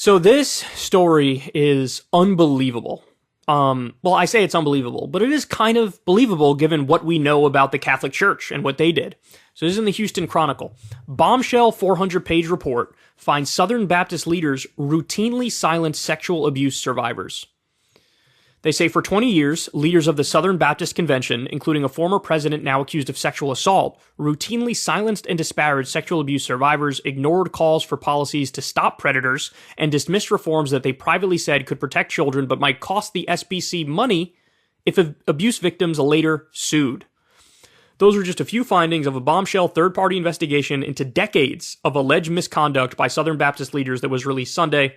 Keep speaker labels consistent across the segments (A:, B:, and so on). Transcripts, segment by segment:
A: So this story is unbelievable. Well, I say it's unbelievable, but it is kind of believable given what we know about the Catholic Church and what they did. So this is in the Houston Chronicle. Bombshell 400-page report finds Southern Baptist leaders routinely silence sexual abuse survivors. They say for 20 years, leaders of the Southern Baptist Convention, including a former president now accused of sexual assault, routinely silenced and disparaged sexual abuse survivors, ignored calls for policies to stop predators, and dismissed reforms that they privately said could protect children but might cost the SBC money if abuse victims later sued. Those are just a few findings of a bombshell third-party investigation into decades of alleged misconduct by Southern Baptist leaders that was released Sunday,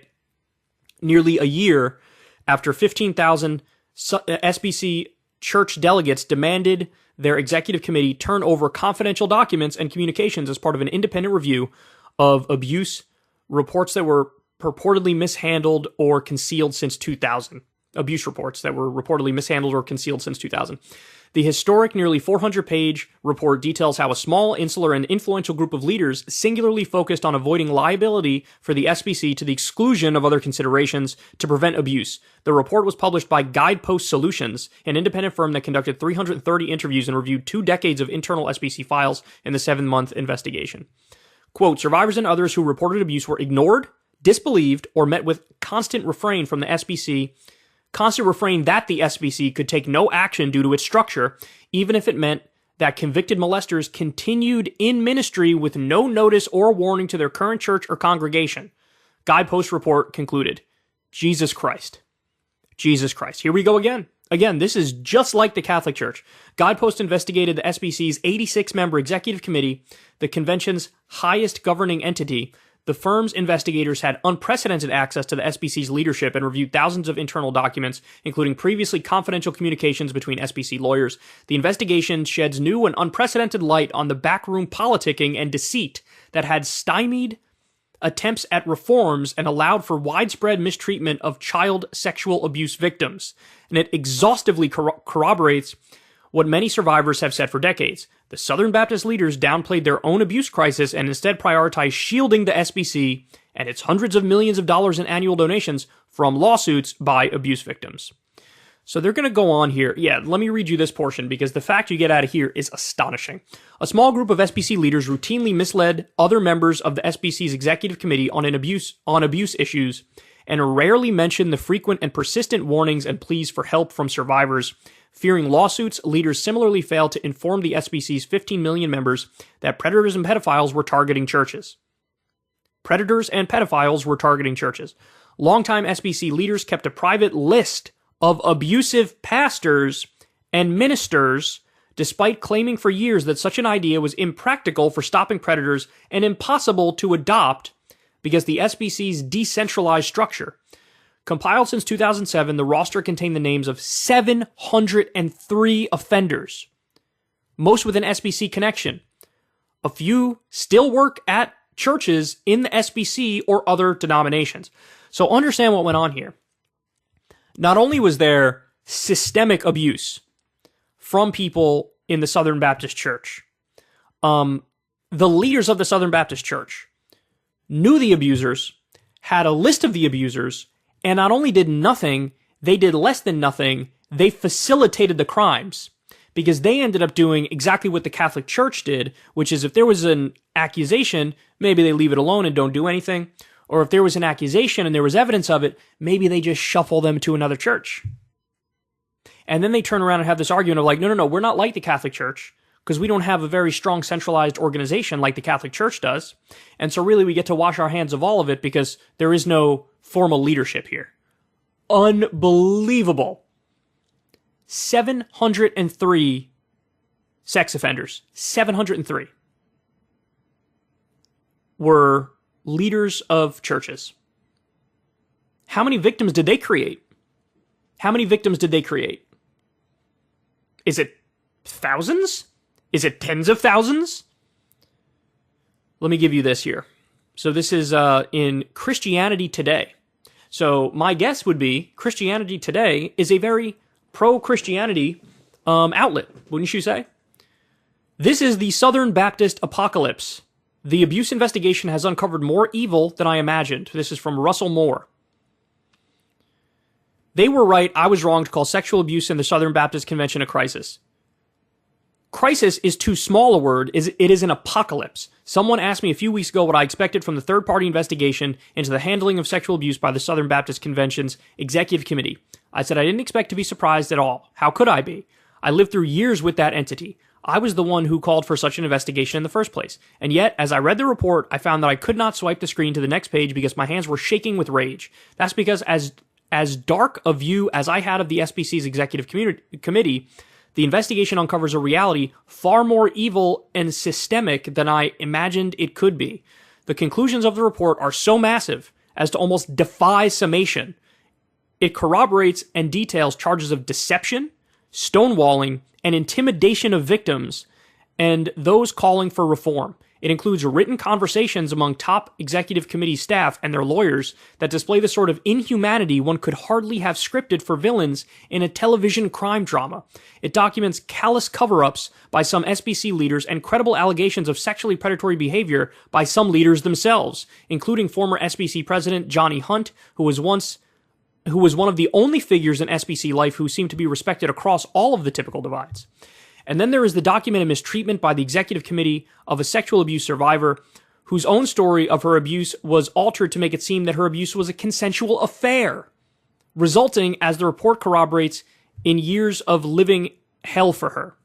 A: nearly a year after 15,000 SBC church delegates demanded their executive committee turn over confidential documents and communications as part of an independent review of abuse reports that were purportedly mishandled or concealed since 2000. Abuse reports that were reportedly mishandled or concealed since 2000. The historic, nearly 400-page report details how a small, insular, and influential group of leaders singularly focused on avoiding liability for the SBC to the exclusion of other considerations to prevent abuse. The report was published by Guidepost Solutions, an independent firm that conducted 330 interviews and reviewed 2 decades of internal SBC files in the 7-month investigation. Quote, survivors and others who reported abuse were ignored, disbelieved, or met with constant refrain that the SBC could take no action due to its structure, even if it meant that convicted molesters continued in ministry with no notice or warning to their current church or congregation. Guidepost report concluded, Jesus Christ. Jesus Christ. Here we go again. Again, this is just like the Catholic Church. Guidepost investigated the SBC's 86-member executive committee, the convention's highest governing entity. The firm's investigators had unprecedented access to the SBC's leadership and reviewed thousands of internal documents, including previously confidential communications between SBC lawyers. The investigation sheds new and unprecedented light on the backroom politicking and deceit that had stymied attempts at reforms and allowed for widespread mistreatment of child sexual abuse victims. And it exhaustively corroborates what many survivors have said for decades. The Southern Baptist leaders downplayed their own abuse crisis and instead prioritized shielding the SBC and its hundreds of millions of dollars in annual donations from lawsuits by abuse victims. So they're going to go on here. Yeah, let me read you this portion because the fact you get out of here is astonishing. A small group of SBC leaders routinely misled other members of the SBC's executive committee on abuse issues and rarely mentioned the frequent and persistent warnings and pleas for help from survivors. Fearing lawsuits, leaders similarly failed to inform the SBC's 15 million members that predators and pedophiles were targeting churches. Predators and pedophiles were targeting churches. Longtime SBC leaders kept a private list of abusive pastors and ministers, despite claiming for years that such an idea was impractical for stopping predators and impossible to adopt because the SBC's decentralized structure. Compiled since 2007, the roster contained the names of 703 offenders, most with an SBC connection. A few still work at churches in the SBC or other denominations. So understand what went on here. Not only was there systemic abuse from people in the Southern Baptist Church, the leaders of the Southern Baptist Church knew the abusers, had a list of the abusers, and not only did nothing, they did less than nothing, they facilitated the crimes. Because they ended up doing exactly what the Catholic Church did, which is if there was an accusation, maybe they leave it alone and don't do anything. Or if there was an accusation and there was evidence of it, maybe they just shuffle them to another church. And then they turn around and have this argument of like, no, we're not like the Catholic Church, because we don't have a very strong centralized organization like the Catholic Church does. And so really we get to wash our hands of all of it because there is no formal leadership here. Unbelievable. 703 sex offenders, 703, were leaders of churches. How many victims did they create? How many victims did they create? Is it thousands? Is it tens of thousands? Let me give you this here. So this is in Christianity Today. So my guess would be Christianity Today is a very pro-Christianity outlet, wouldn't you say? This is the Southern Baptist Apocalypse The abuse investigation has uncovered more evil than I imagined. This is from Russell Moore. They were right, I was wrong to call sexual abuse in the Southern Baptist Convention a crisis. Crisis is too small a word. It is an apocalypse. Someone asked me a few weeks ago what I expected from the third-party investigation into the handling of sexual abuse by the Southern Baptist Convention's Executive Committee. I said I didn't expect to be surprised at all. How could I be? I lived through years with that entity. I was the one who called for such an investigation in the first place. And yet, as I read the report, I found that I could not swipe the screen to the next page because my hands were shaking with rage. That's because as dark a view as I had of the SBC's Executive Committee, the investigation uncovers a reality far more evil and systemic than I imagined it could be. The conclusions of the report are so massive as to almost defy summation. It corroborates and details charges of deception, stonewalling, and intimidation of victims and those calling for reform. It includes written conversations among top executive committee staff and their lawyers that display the sort of inhumanity one could hardly have scripted for villains in a television crime drama. It documents callous cover-ups by some SBC leaders and credible allegations of sexually predatory behavior by some leaders themselves, including former SBC president Johnny Hunt, who was one of the only figures in SBC life who seemed to be respected across all of the typical divides. And then there is the documented mistreatment by the executive committee of a sexual abuse survivor whose own story of her abuse was altered to make it seem that her abuse was a consensual affair, resulting, as the report corroborates, in years of living hell for her.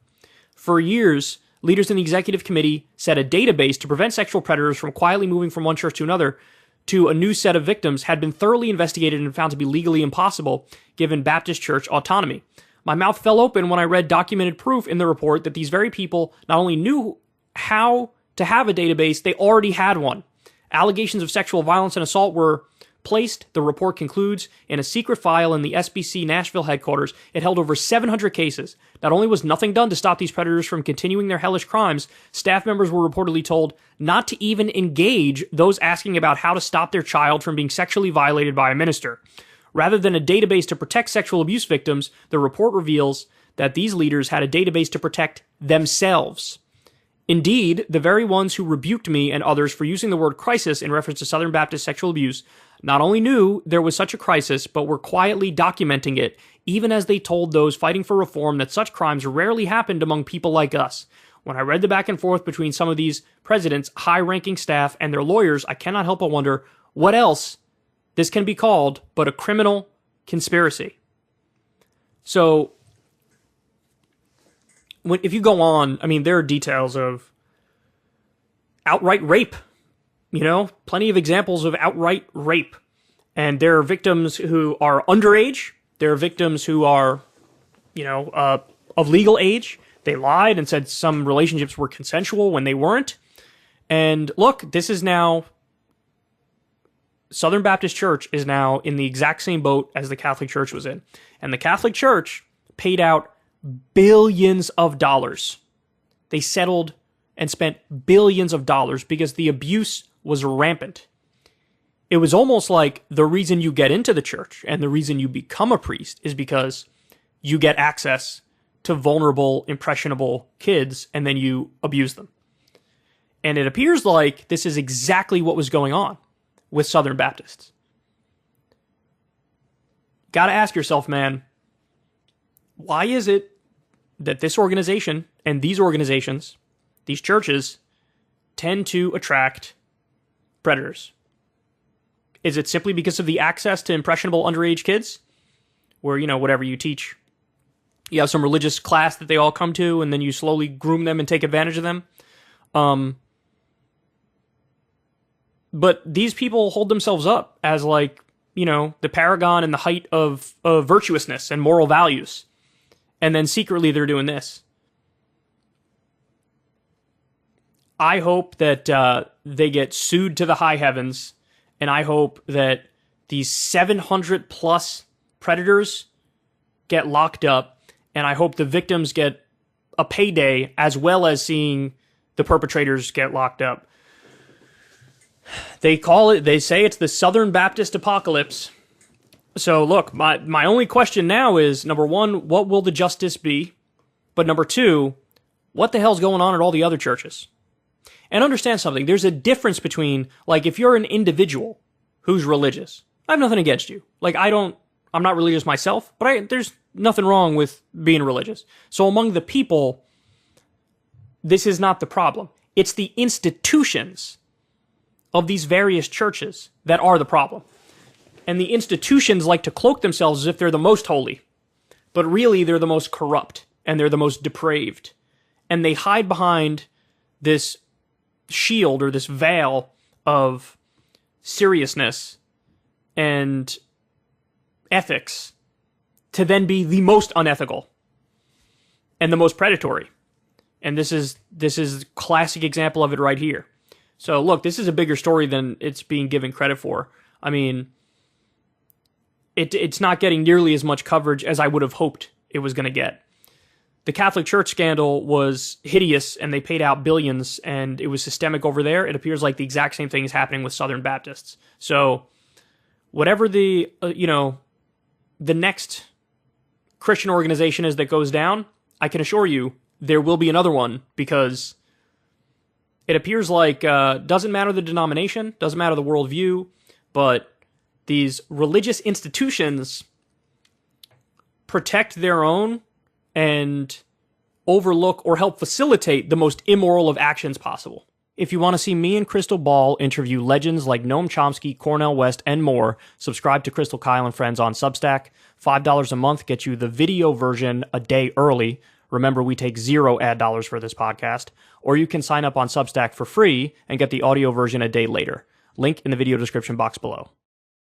A: For years, leaders in the executive committee set a database to prevent sexual predators from quietly moving from one church to another to a new set of victims had been thoroughly investigated and found to be legally impossible given Baptist church autonomy. My mouth fell open when I read documented proof in the report that these very people not only knew how to have a database, they already had one. Allegations of sexual violence and assault were placed, the report concludes, in a secret file in the SBC Nashville headquarters. It held over 700 cases. Not only was nothing done to stop these predators from continuing their hellish crimes, staff members were reportedly told not to even engage those asking about how to stop their child from being sexually violated by a minister. Rather than a database to protect sexual abuse victims, the report reveals that these leaders had a database to protect themselves. Indeed, the very ones who rebuked me and others for using the word crisis in reference to Southern Baptist sexual abuse not only knew there was such a crisis, but were quietly documenting it, even as they told those fighting for reform that such crimes rarely happened among people like us. When I read the back and forth between some of these presidents, high-ranking staff, and their lawyers, I cannot help but wonder what else this can be called but a criminal conspiracy. So, if you go on, I mean, there are details of outright rape. Plenty of examples of outright rape. And there are victims who are underage. There are victims who are, of legal age. They lied and said some relationships were consensual when they weren't. And look, this is now... Southern Baptist Church is now in the exact same boat as the Catholic Church was in. And the Catholic Church paid out billions of dollars. They settled and spent billions of dollars because the abuse was rampant. It was almost like the reason you get into the church and the reason you become a priest is because you get access to vulnerable, impressionable kids and then you abuse them. And it appears like this is exactly what was going on with Southern Baptists. Gotta ask yourself, man, why is it that this organization and these organizations, these churches, tend to attract predators? Is it simply because of the access to impressionable underage kids? Where, whatever you teach, you have some religious class that they all come to, and then you slowly groom them and take advantage of them? But these people hold themselves up as the paragon and the height of virtuousness and moral values. And then secretly they're doing this. I hope that they get sued to the high heavens. And I hope that these 700 plus predators get locked up. And I hope the victims get a payday as well as seeing the perpetrators get locked up. They say it's the Southern Baptist apocalypse. So look, my only question now is, number one, what will the justice be? But number two, what the hell's going on at all the other churches? And understand something. There's a difference between, like, if you're an individual who's religious, I have nothing against you. Like, I'm not religious myself, but there's nothing wrong with being religious. So among the people, this is not the problem. It's the institutions of these various churches that are the problem. And the institutions like to cloak themselves as if they're the most holy. But really, they're the most corrupt, and they're the most depraved. And they hide behind this shield or this veil of seriousness and ethics to then be the most unethical and the most predatory. And this is a classic example of it right here. So look, this is a bigger story than it's being given credit for. I mean, it's not getting nearly as much coverage as I would have hoped it was going to get. The Catholic Church scandal was hideous, and they paid out billions, and it was systemic over there. It appears like the exact same thing is happening with Southern Baptists. So whatever the next Christian organization is that goes down, I can assure you there will be another one, because it appears like doesn't matter the denomination, doesn't matter the worldview, but these religious institutions protect their own and overlook or help facilitate the most immoral of actions possible. If you want to see me and Crystal Ball interview legends like Noam Chomsky, Cornel West, and more, subscribe to Crystal Kyle and Friends on Substack. $5 a month gets you the video version a day early. Remember, we take 0 ad dollars for this podcast. Or you can sign up on Substack for free and get the audio version a day later. Link in the video description box below.